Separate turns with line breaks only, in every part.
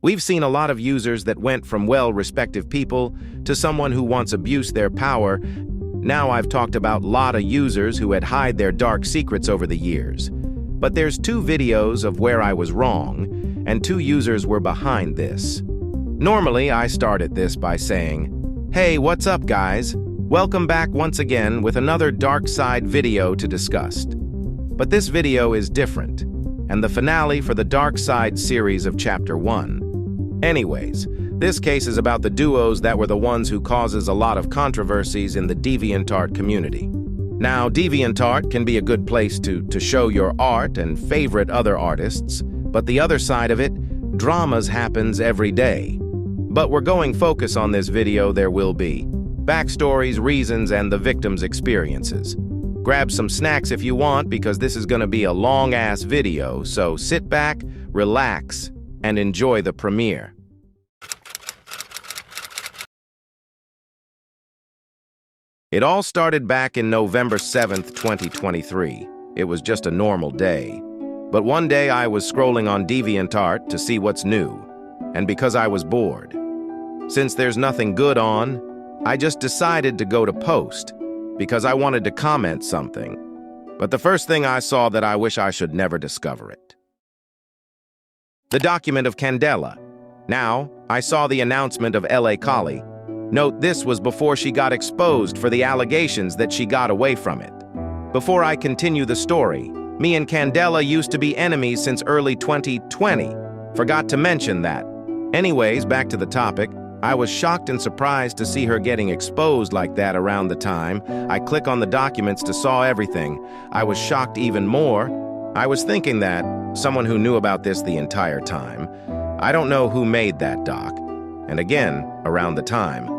We've seen a lot of users that went from well-respected people to someone who once abused their power. Now I've talked about a lot of users who had hid their dark secrets over the years. But there's 2 videos of where I was wrong, and 2 users were behind this. Normally, I start at this by saying, "Hey, what's up, guys? Welcome back once again with another dark side video to discuss." But this video is different, and the finale for the Dark Side series of Chapter 1. Anyways, this case is about the duos that were the ones who causes a lot of controversies in the DeviantArt community. Now, DeviantArt can be a good place to show your art and favorite other artists, but the other side of it, dramas happens every day. But we're going focus on this video. There will be backstories, reasons, and the victims' experiences. Grab some snacks if you want, because this is going to be a long-ass video, so sit back, relax, and enjoy the premiere. It all started back in November 7th, 2023. It was just a normal day. But one day I was scrolling on DeviantArt to see what's new, and because I was bored. Since there's nothing good on, I just decided to go to post, because I wanted to comment something. But the first thing I saw that I wish I should never discover it. The document of Candela. Now, I saw the announcement of LA Collie. Note, this was before she got exposed for the allegations that she got away from it. Before I continue the story, me and Candela used to be enemies since early 2020. Forgot to mention that. Anyways, back to the topic. I was shocked and surprised to see her getting exposed like that around the time. I click on the documents to saw everything. I was shocked even more. I was thinking that someone who knew about this the entire time. I don't know who made that doc. And again, around the time,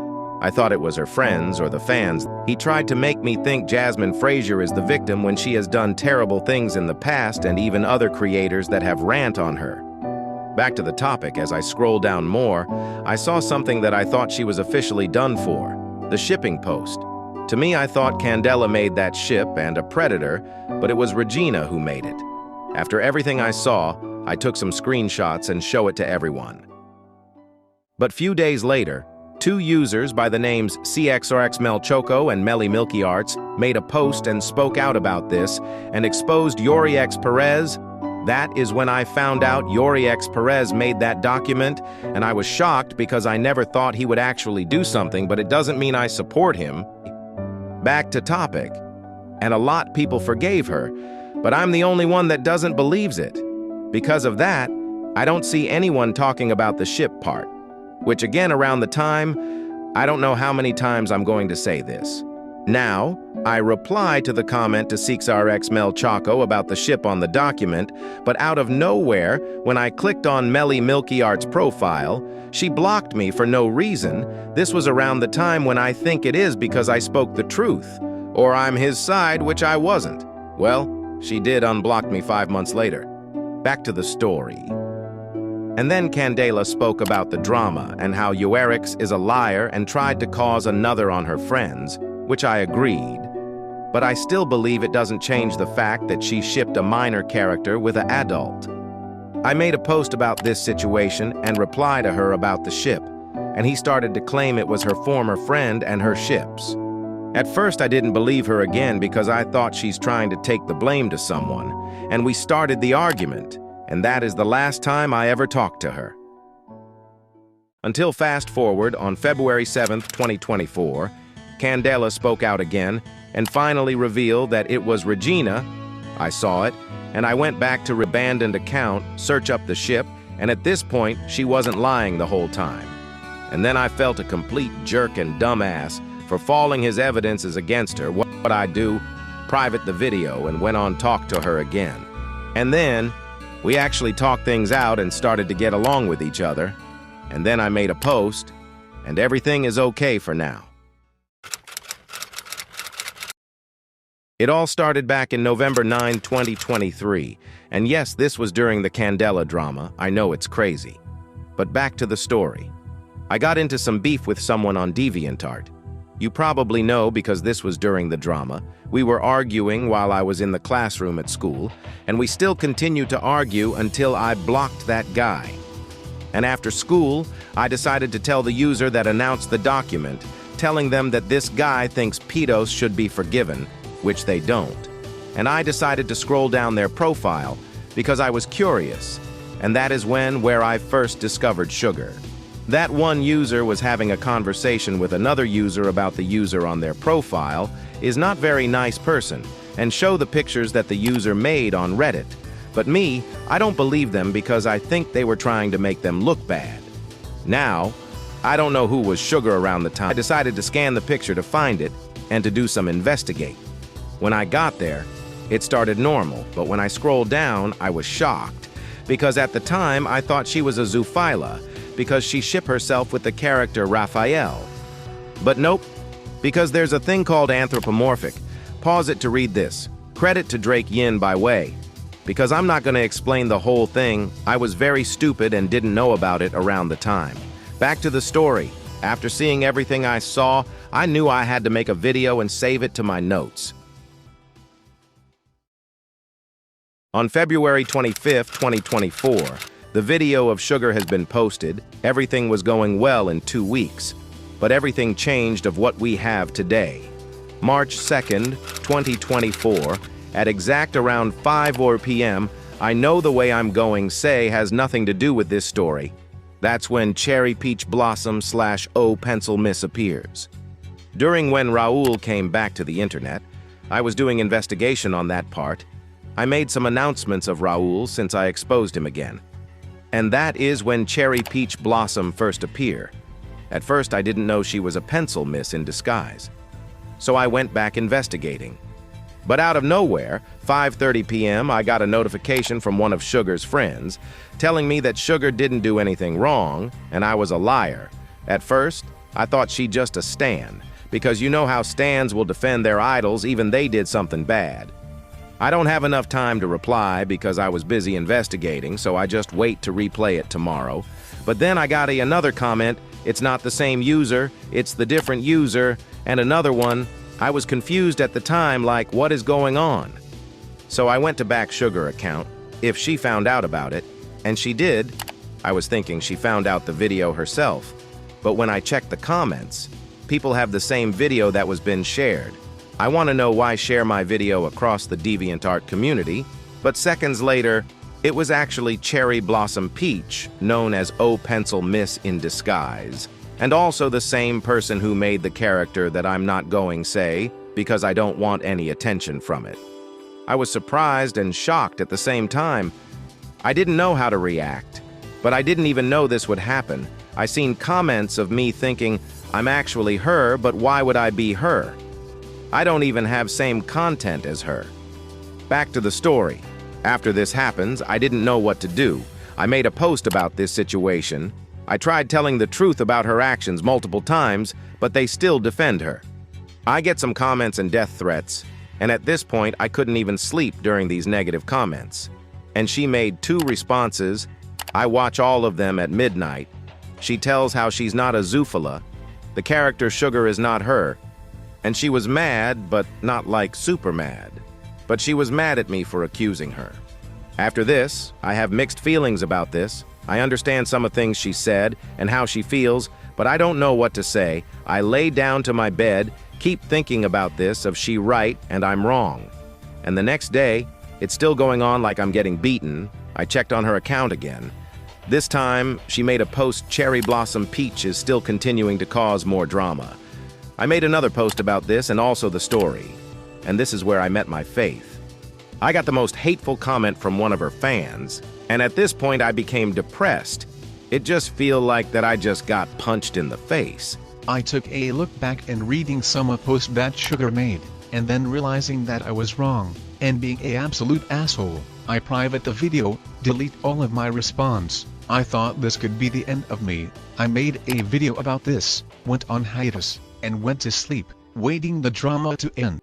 I thought it was her friends or the fans. He tried to make me think Jasmine Frazier is the victim when she has done terrible things in the past, and even other creators that have rant on her. Back to the topic, as I scroll down more, I saw something that I thought she was officially done for, the shipping post. To me, I thought Candela made that ship and a predator, but it was Regina who made it. After everything I saw, I took some screenshots and show it to everyone. But few days later, 2 users by the names CXRXMelChoco and MeliMilkyArts made a post and spoke out about this and exposed Yoerix Perez. That is when I found out Yoerix Perez made that document, and I was shocked because I never thought he would actually do something, but it doesn't mean I support him. Back to topic. And a lot people forgave her, but I'm the only one that doesn't believes it. Because of that, I don't see anyone talking about the ship part, which again around the time, I don't know how many times I'm going to say this. Now, I reply to the comment to CXRXMelChoco about the ship on the document, but out of nowhere, when I clicked on MeliMilkyArts' profile, she blocked me for no reason. This was around the time when I think it is because I spoke the truth, or I'm his side, which I wasn't. Well, she did unblock me 5 months later. Back to the story. And then Candela spoke about the drama and how Yoerix is a liar and tried to cause another on her friends, which I agreed. But I still believe it doesn't change the fact that she shipped a minor character with an adult. I made a post about this situation and replied to her about the ship, and he started to claim it was her former friend and her ships. At first I didn't believe her again because I thought she's trying to take the blame to someone, and we started the argument, and that is the last time I ever talked to her. Until fast forward on February 7th, 2024, Candela spoke out again and finally revealed that it was Regina. I saw it, and I went back to her abandoned account, search up the ship, and at this point, she wasn't lying the whole time. And then I felt a complete jerk and dumbass for falling his evidences against her. What I do? Private the video and went on talk to her again. And then, we actually talked things out and started to get along with each other. And then I made a post, and everything is okay for now. It all started back in November 9, 2023, and yes, this was during the Candela drama. I know it's crazy. But back to the story. I got into some beef with someone on DeviantArt. You probably know because this was during the drama. We were arguing while I was in the classroom at school, and we still continued to argue until I blocked that guy. And after school, I decided to tell the user that announced the document, telling them that this guy thinks pedos should be forgiven, which they don't. And I decided to scroll down their profile because I was curious, and that is where I first discovered Sugar. That one user was having a conversation with another user about the user on their profile is not very nice person, and show the pictures that the user made on Reddit. But me, I don't believe them because I think they were trying to make them look bad. Now, I don't know who was Sugar around the time. I decided to scan the picture to find it and to do some investigate. When I got there, it started normal, but when I scrolled down, I was shocked because at the time I thought she was a zoophila because she shipped herself with the character Raphael. But nope, because there's a thing called anthropomorphic. Pause it to read this. Credit to Drake Yin by way. Because I'm not going to explain the whole thing, I was very stupid and didn't know about it around the time. Back to the story. After seeing everything I saw, I knew I had to make a video and save it to my notes. On February 25, 2024, the video of Sugar has been posted. Everything was going well in 2 weeks, but everything changed of what we have today. March 2nd, 2024, at exact around 5 p.m., I know the way I'm going say has nothing to do with this story. That's when Cherry Peach Blossom / O Pencil Miss appears. During when Raul came back to the internet, I was doing investigation on that part. I made some announcements of Raul since I exposed him again. And that is when Cherry Peach Blossom first appeared. At first I didn't know she was a pencil miss in disguise. So I went back investigating. But out of nowhere, 5:30 p.m., I got a notification from one of Sugar's friends telling me that Sugar didn't do anything wrong and I was a liar. At first, I thought she just a stan, because you know how stans will defend their idols even they did something bad. I don't have enough time to reply because I was busy investigating, so I just wait to replay it tomorrow. But then I got another comment, it's not the same user, it's the different user, and another one, I was confused at the time, like, what is going on? So I went to back Sugar account, if she found out about it, and she did. I was thinking she found out the video herself, but when I checked the comments, people have the same video that was been shared. I want to know why share my video across the DeviantArt community, but seconds later, it was actually Cherry Blossom Peach, known as O Pencil Miss in disguise, and also the same person who made the character that I'm not going say, because I don't want any attention from it. I was surprised and shocked at the same time. I didn't know how to react, but I didn't even know this would happen. I seen comments of me thinking, I'm actually her, but why would I be her? I don't even have same content as her. Back to the story. After this happens, I didn't know what to do. I made a post about this situation. I tried telling the truth about her actions multiple times, but they still defend her. I get some comments and death threats, and at this point I couldn't even sleep during these negative comments. And she made 2 responses. I watch all of them at midnight. She tells how she's not a zoophila. The character Sugar is not her. And she was mad, but not like super mad. But she was mad at me for accusing her. After this, I have mixed feelings about this. I understand some of things she said and how she feels, but I don't know what to say. I lay down to my bed, keep thinking about this of she right and I'm wrong. And the next day, it's still going on like I'm getting beaten. I checked on her account again. This time, she made a post Cherry Blossom Peach is still continuing to cause more drama. I made another post about this and also the story. And this is where I met my faith. I got the most hateful comment from one of her fans, and at this point I became depressed. It just feel like that I just got punched in the face.
I took a look back and reading some of post that Sugar made, and then realizing that I was wrong, and being a absolute asshole, I private the video, delete all of my response. I thought this could be the end of me. I made a video about this, went on hiatus, and went to sleep, waiting the drama to end.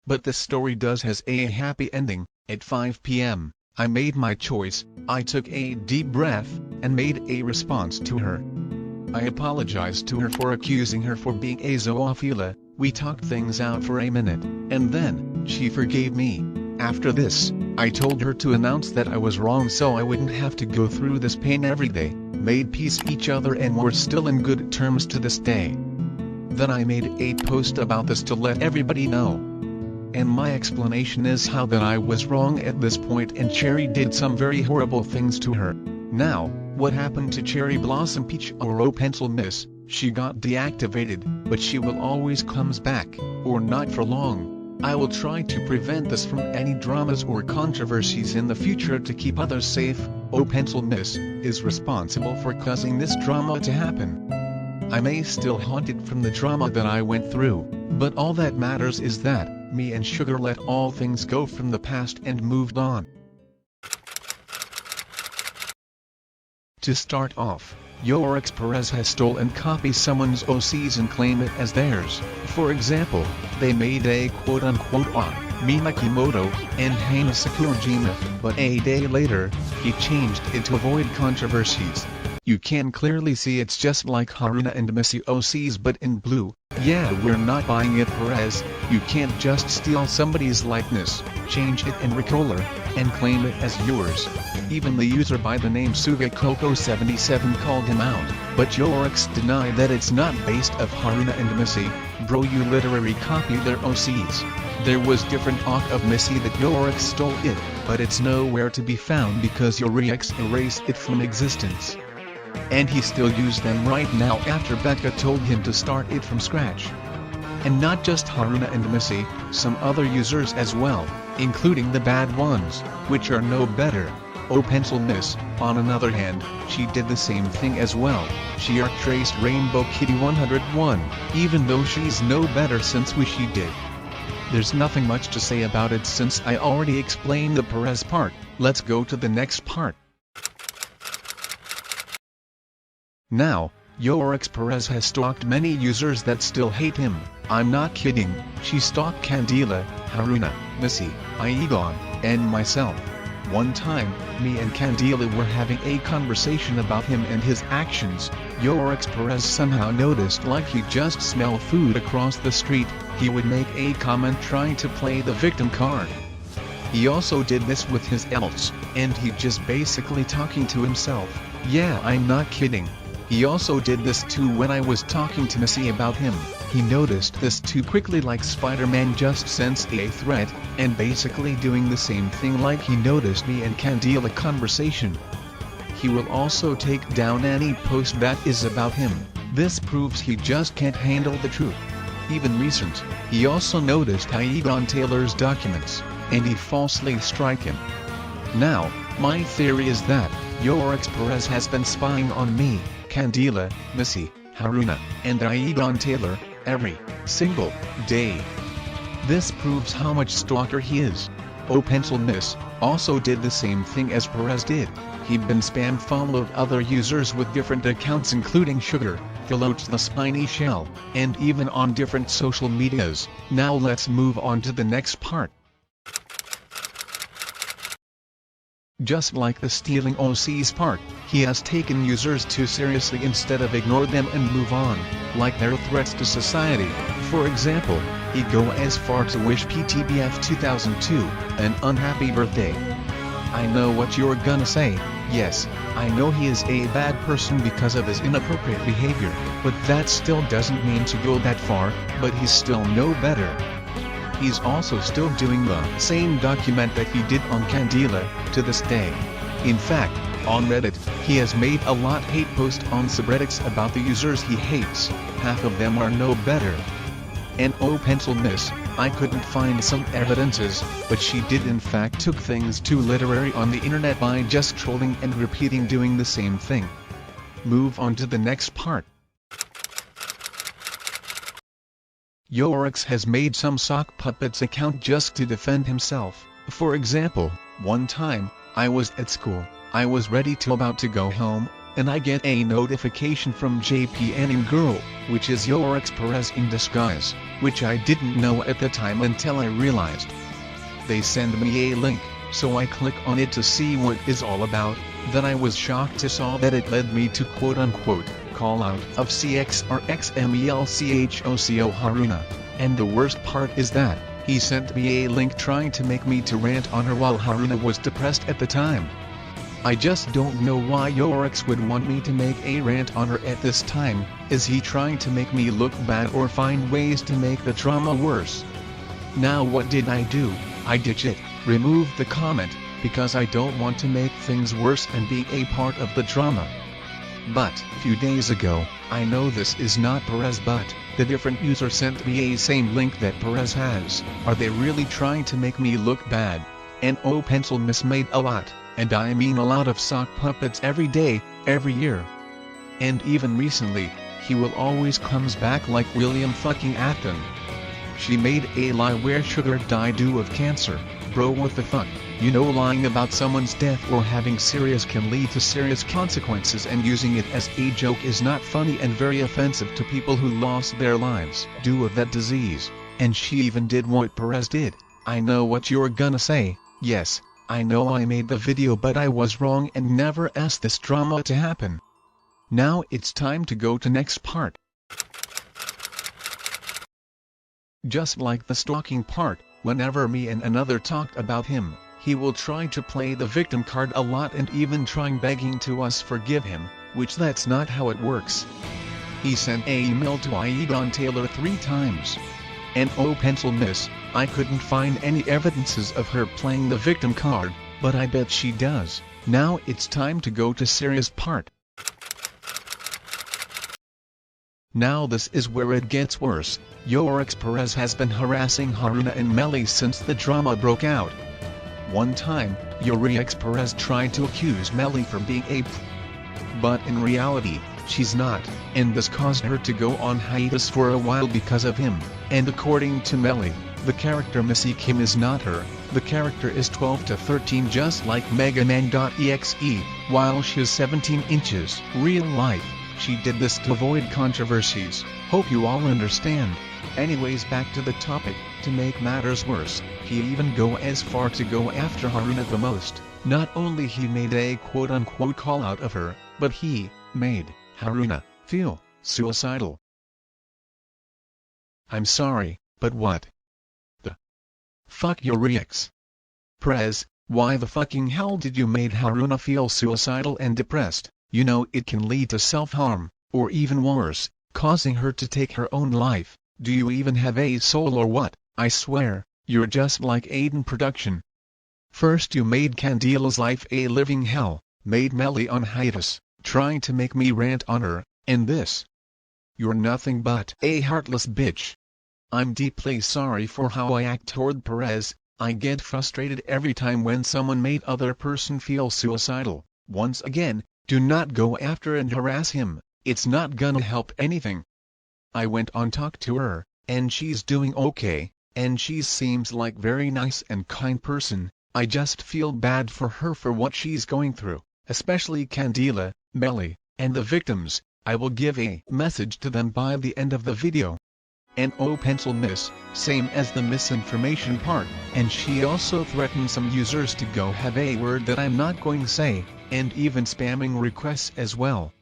But this story has a happy ending. At 5 p.m., I made my choice. I took a deep breath, and made a response to her. I apologized to her for accusing her for being a zoophila. We talked things out for a minute, and then, she forgave me. After this, I told her to announce that I was wrong so I wouldn't have to go through this pain every day, made peace each other and we're still in good terms to this day. Then I made a post about this to let everybody know. And my explanation is how that I was wrong at this point and Cherry did some very horrible things to her. Now, what happened to Cherry Blossom Peach or O Pencil Miss? She got deactivated, but she will always comes back, or not for long. I will try to prevent this from any dramas or controversies in the future to keep others safe. O Pencil Miss is responsible for causing this drama to happen. I may still haunted from the drama that I went through, but all that matters is that me and Sugar let all things go from the past and moved on. To start off, Yoerix Perez has stole and copied someone's OCs and claim it as theirs. For example, they made a quote-unquote Mimikimoto and Hanasakurajima, but a day later, he changed it to avoid controversies. You can clearly see it's just like Haruna and Missy OCs but in blue. Yeah, we're not buying it, Perez. You can't just steal somebody's likeness, change it in Recolor, and claim it as yours. Even the user by the name SugaCoco77 called him out, but Yoerix denied that it's not based of Haruna and Missy. Bro, you literally copied their OCs. There was different OC of Missy that Yoerix stole it, but it's nowhere to be found because Yoerix erased it from existence. And he still used them right now after Becca told him to start it from scratch. And not just Haruna and Missy, some other users as well, including the bad ones, which are no better. O Pencil Miss, on another hand, she did the same thing as well. She traced Rainbow Kitty 101, even though she's no better since she did. There's nothing much to say about it since I already explained the Perez part. Let's go to the next part. Now, Yoerix Perez has stalked many users that still hate him. I'm not kidding, she stalked Candela, Haruna, Missy, Aigon, and myself. One time, me and Candela were having a conversation about him and his actions. Yoerix Perez somehow noticed like he just smelled food across the street. He would make a comment trying to play the victim card. He also did this with his else, and he just basically talking to himself. Yeah, I'm not kidding. He also did this too when I was talking to Missy about him. He noticed this too quickly like Spider-Man just sensed a threat, and basically doing the same thing like he noticed me and Candela conversation. He will also take down any post that is about him. This proves he just can't handle the truth. Even recent, he also noticed Aigon Taylor's documents, and he falsely strike him. Now, my theory is that Yoerix Perez has been spying on me, Candela, Missy, Haruna, and Aigon Taylor, every single day. This proves how much stalker he is. O Pencil Miss also did the same thing as Perez did. He'd been spam followed other users with different accounts including Sugar, Alot the Spiny Shell, and even on different social medias. Now let's move on to the next part. Just like the stealing OCs part, he has taken users too seriously instead of ignore them and move on, like their threats to society. For example, he'd go as far to wish PTBF 2002 an unhappy birthday. I know what you're gonna say. Yes, I know he is a bad person because of his inappropriate behavior, but that still doesn't mean to go that far, but he's still no better. He's also still doing the same document that he did on Candela, to this day. In fact, on Reddit, he has made a lot hate posts on subreddits about the users he hates. Half of them are no better. And O Pencil Miss, I couldn't find some evidences, but she did in fact took things too literary on the internet by just trolling and repeating doing the same thing. Move on to the next part. Yoerix has made some sock puppets account just to defend himself. For example, one time, I was at school, I was ready to about to go home, and I get a notification from JPN Girl, which is Yoerix Perez in disguise, which I didn't know at the time until I realized. They send me a link, so I click on it to see what it's all about. Then I was shocked to saw that it led me to quote-unquote call out of CXRXMELCHOCO Haruna, and the worst part is that He sent me a link trying to make me to rant on her while Haruna was depressed at the time. I just don't know why Yoerix would want me to make a rant on her at this time. Is he trying to make me look bad or find ways to make the drama worse? Now what did I do? I ditched it, removed the comment, because I don't want to make things worse and be a part of the drama. But, few days ago, I know this is not Perez but, the different user sent me a same link that Perez has. Are they really trying to make me look bad? No pencil miss made a lot, and I mean a lot of sock puppets every day, every year. And even recently, he will always comes back like William fucking Afton. She made a lie where Sugar died due of cancer. Bro, what the fuck? You know, lying about someone's death or having serious can lead to serious consequences, and using it as a joke is not funny and very offensive to people who lost their lives due of that disease. And she even did what Perez did. I know what you're gonna say. Yes, I know I made the video but I was wrong and never asked this drama to happen. Now it's time to go to next part. Just like the stalking part, whenever me and another talked about him, he will try to play the victim card a lot and even trying begging to us forgive him, which that's not how it works. He sent a email to Aidon Taylor 3 times. No pencil miss, I couldn't find any evidences of her playing the victim card, but I bet she does. Now it's time to go to serious part. Now this is where it gets worse. Yoerix Perez has been harassing Haruna and Meli since the drama broke out. One time, Yoerix Perez tried to accuse Meli for being a but in reality, she's not, and this caused her to go on hiatus for a while because of him. And according to Meli, the character Missy Kim is not her, the character is 12 to 13 just like Megaman.exe, while she's 17 inches. Real life, she did this to avoid controversies. Hope you all understand. Anyways, back to the topic. To make matters worse, he even go as far to go after Haruna the most. Not only he made a quote-unquote call out of her, but he made Haruna feel suicidal. I'm sorry, but what the fuck, Yoerix Perez, why the fucking hell did you made Haruna feel suicidal and depressed? You know it can lead to self-harm, or even worse, causing her to take her own life. Do you even have a soul or what? I swear, you're just like Aiden Production. First you made Candila's life a living hell, made Meli on hiatus, trying to make me rant on her, and this. You're nothing but a heartless bitch. I'm deeply sorry for how I act toward Perez. I get frustrated every time when someone made other person feel suicidal. Once again, do not go after and harass him, it's not gonna help anything. I went on talk to her, and she's doing okay, and she seems like very nice and kind person. I just feel bad for her for what she's going through, especially Candila, Meli, and the victims. I will give a message to them by the end of the video. No pencil miss, same as the misinformation part, and she also threatened some users to go have a word that I'm not going to say, and even spamming requests as well.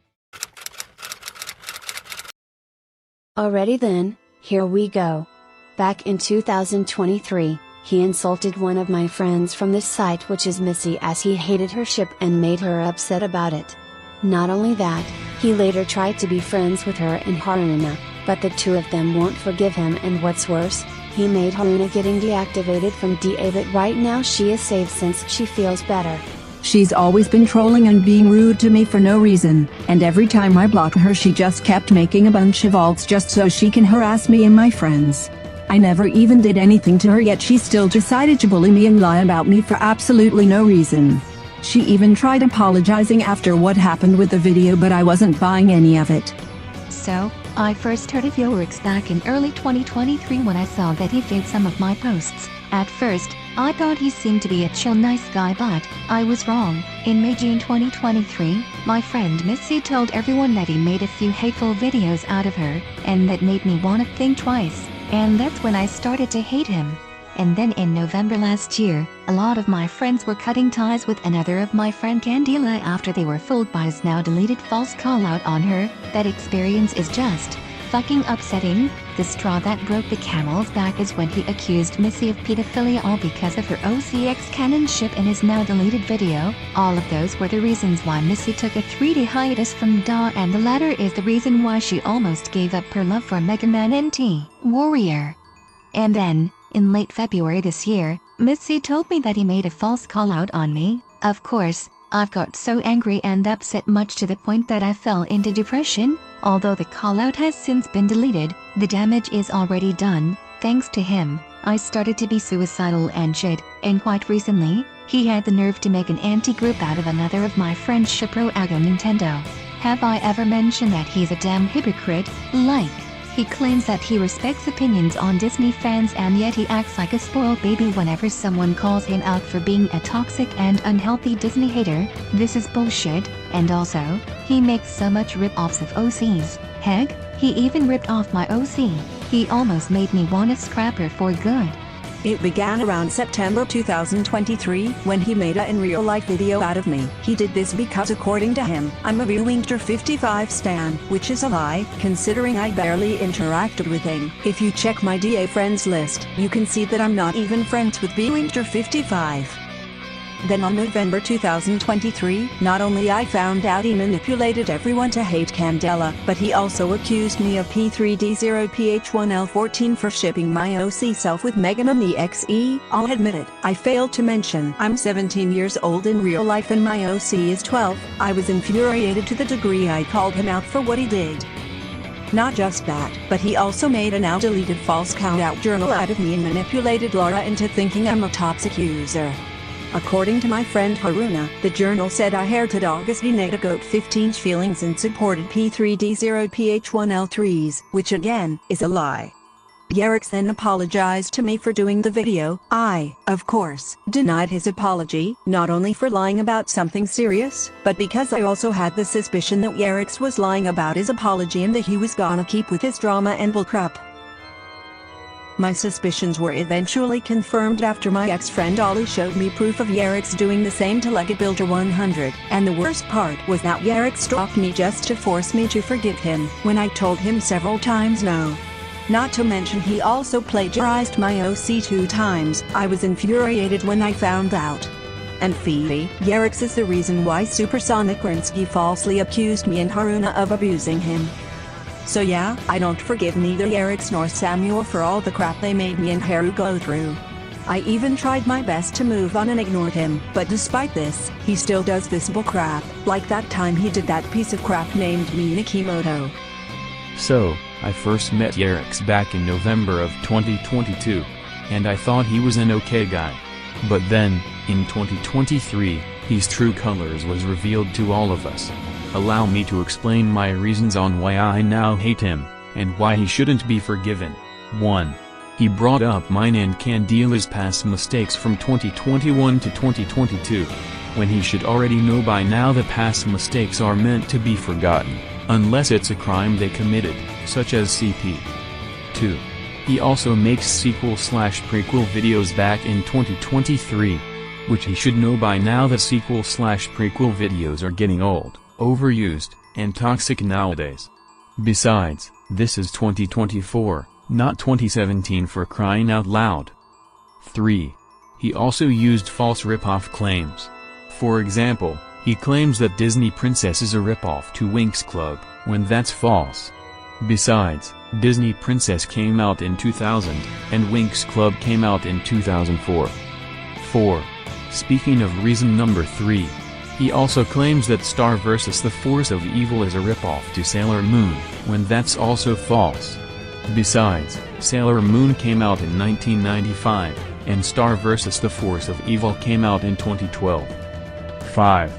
Alrighty then, here we go. Back in 2023, he insulted one of my friends from this site, which is Missy, as he hated her ship and made her upset about it. Not only that, he later tried to be friends with her and Haruna, but the two of them won't forgive him, and what's worse, he made Haruna getting deactivated from DA, but right now she is safe since she feels better.
She's always been trolling and being rude to me for no reason, and every time I blocked her she just kept making a bunch of alts just so she can harass me and my friends. I never even did anything to her, yet she still decided to bully me and lie about me for absolutely no reason. She even tried apologizing after what happened with the video, but I wasn't buying any of it.
So, I first heard of Yoerix back in early 2023 when I saw that he viewed some of my posts. At first, I thought he seemed to be a chill nice guy, but I was wrong. In May-June 2023, my friend Missy told everyone that he made a few hateful videos out of her, and that made me want to think twice, and that's when I started to hate him. And then in November last year, a lot of my friends were cutting ties with another of my friend Candila after they were fooled by his now deleted false call out on her. That experience is just fucking upsetting. The straw that broke the camel's back is when he accused Missy of pedophilia, all because of her OCX canon ship in his now deleted video. All of those were the reasons why Missy took a 3-day hiatus from DA, and the latter is the reason why she almost gave up her love for Mega Man NT Warrior. And then, in late February this year, Missy told me that he made a false call out on me. Of course, I've got so angry and upset, much to the point that I fell into depression. Although the call out has since been deleted, the damage is already done. Thanks to him, I started to be suicidal and shit, and quite recently, he had the nerve to make an anti-group out of another of my friends, Shipro Aga Nintendo. Have I ever mentioned that he's a damn hypocrite? Like, he claims that he respects opinions on Disney fans, and yet he acts like a spoiled baby whenever someone calls him out for being a toxic and unhealthy Disney hater. This is bullshit, and also, he makes so much rip-offs of OCs. Heck, he even ripped off my OC. He almost made me want to scrap her for good.
It began around September 2023 when he made a in real life video out of me. He did this because, according to him, I'm a Viewlinkter 55 stan, which is a lie, considering I barely interacted with him. If you check my DA friends list, you can see that I'm not even friends with Viewlinkter 55. Then on November 2023, not only I found out he manipulated everyone to hate Candela, but he also accused me of P3D0PH1L14 for shipping my OC self with Mega Man EXE. I'll admit it, I failed to mention I'm 17 years old in real life and my OC is 12. I was infuriated to the degree I called him out for what he did. Not just that, but he also made a now deleted false count-out journal out of me and manipulated Laura into thinking I'm a toxic user. According to my friend Haruna, the journal said I hated August Dinata Goat 15's feelings and supported P3D0PH1L3s, which again, is a lie. Yoerix then apologized to me for doing the video. I, of course, denied his apology, not only for lying about something serious, but because I also had the suspicion that Yoerix was lying about his apology and that he was gonna keep with his drama and bullcrap. My suspicions were eventually confirmed after my ex-friend Ollie showed me proof of Yoerix doing the same to Lega Builder 100, and the worst part was that Yoerix stalked me just to force me to forgive him, when I told him several times no. Not to mention he also plagiarized my OC 2 times. I was infuriated when I found out. And Phoebe, Yoerix is the reason why Supersonic Rinsky falsely accused me and Haruna of abusing him. So yeah, I don't forgive neither Yoerix nor Samuel for all the crap they made me and Haru go through. I even tried my best to move on and ignored him, but despite this, he still does this bullcrap, like that time he did that piece of crap named Minakimoto.
So, I first met Yoerix back in November of 2022, and I thought he was an okay guy. But then, in 2023, his true colors was revealed to all of us. Allow me to explain my reasons on why I now hate him, and why he shouldn't be forgiven. 1. He brought up mine and Candela's past mistakes from 2021 to 2022, when he should already know by now that past mistakes are meant to be forgotten, unless it's a crime they committed, such as CP. 2. He also makes sequel/prequel videos back in 2023, which he should know by now that sequel/prequel videos are getting old, overused, and toxic nowadays. Besides, this is 2024, not 2017 for crying out loud. 3. He also used false rip-off claims. For example, he claims that Disney Princess is a rip-off to Winx Club, when that's false. Besides, Disney Princess came out in 2000, and Winx Club came out in 2004. 4. Speaking of reason number 3, he also claims that Star vs. the Force of Evil is a ripoff to Sailor Moon, when that's also false. Besides, Sailor Moon came out in 1995, and Star vs. the Force of Evil came out in 2012. 5.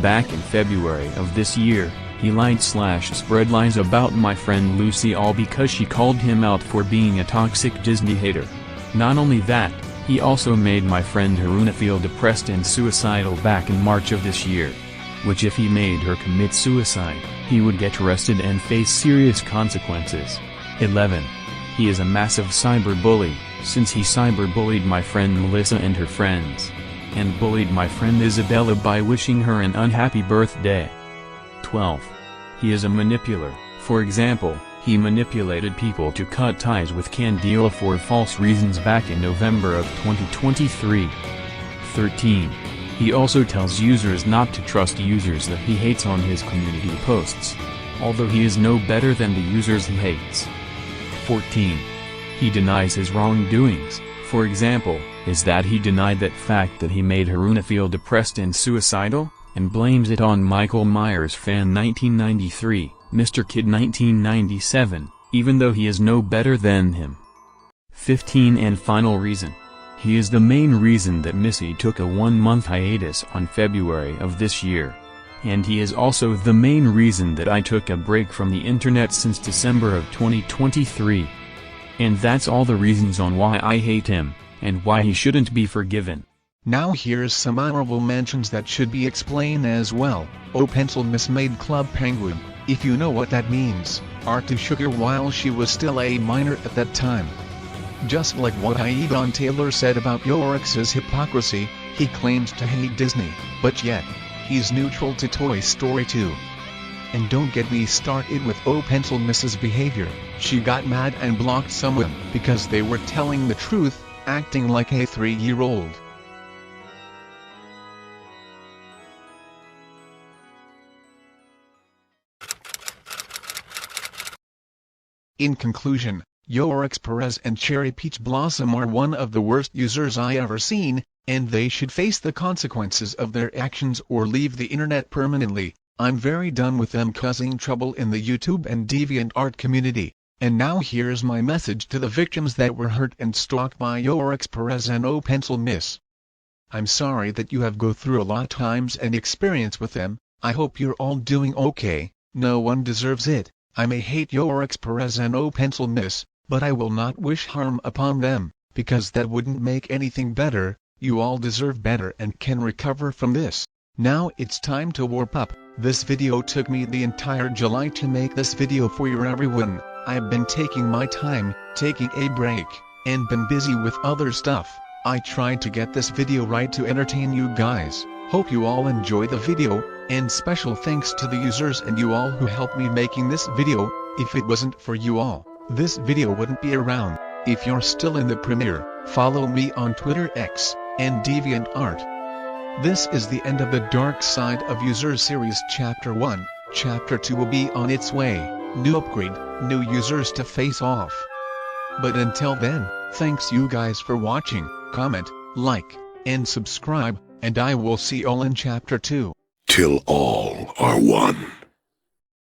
Back in February of this year, he lied/spread lies about my friend Lucy, all because she called him out for being a toxic Disney hater. Not only that, he also made my friend Haruna feel depressed and suicidal back in March of this year. Which if he made her commit suicide, he would get arrested and face serious consequences. 11. He is a massive cyberbully, since he cyberbullied my friend Melissa and her friends. And bullied my friend Isabella by wishing her an unhappy birthday. 12. He is a manipulator. For example, He manipulated people to cut ties with Candela for false reasons back in November of 2023. 13. He also tells users not to trust users that he hates on his community posts, although he is no better than the users he hates. 14. He denies his wrongdoings. For example, is that he denied that fact that he made Haruna feel depressed and suicidal, and blames it on Michael Myers fan 1993, Mr. Kid 1997, even though he is no better than him. 15. And final reason. He is the main reason that Missy took a 1-month hiatus on February of this year. And he is also the main reason that I took a break from the internet since December of 2023. And that's all the reasons on why I hate him, and why he shouldn't be forgiven.
Now here's some honorable mentions that should be explained as well. Oh Pencil Miss made Club Penguin, if you know what that means, art to Sugar while she was still a minor at that time. Just like what Ivan Taylor said about Yoerix's hypocrisy, he claims to hate Disney, but yet, he's neutral to Toy Story 2. And don't get me started with Oh Pencil Miss's behavior. She got mad and blocked someone because they were telling the truth, acting like a 3-year-old. In conclusion, Yoerix Perez and Cherry Peach Blossom are one of the worst users I ever seen, and they should face the consequences of their actions or leave the internet permanently. I'm very done with them causing trouble in the YouTube and DeviantArt community. And now here's my message to the victims that were hurt and stalked by Yoerix Perez and Oh Pencil Miss. I'm sorry that you have go through a lot times and experience with them. I hope you're all doing okay. No one deserves it. I may hate Yoerix Perez and Oh Pencil Miss, but I will not wish harm upon them, because that wouldn't make anything better. You all deserve better and can recover from this. Now it's time to warp up. This video took me the entire July to make this video for you everyone. I've been taking my time, taking a break, and been busy with other stuff. I tried to get this video right to entertain you guys. Hope you all enjoy the video, and special thanks to the users and you all who helped me making this video. If it wasn't for you all, this video wouldn't be around. If you're still in the premiere, follow me on Twitter X and DeviantArt. This is the end of the Dark Side of Users series Chapter 1. Chapter 2 will be on its way. New upgrade, new users to face off. But until then, thanks you guys for watching. Comment, like, and subscribe, and I will see you all in Chapter 2.
Till all are one.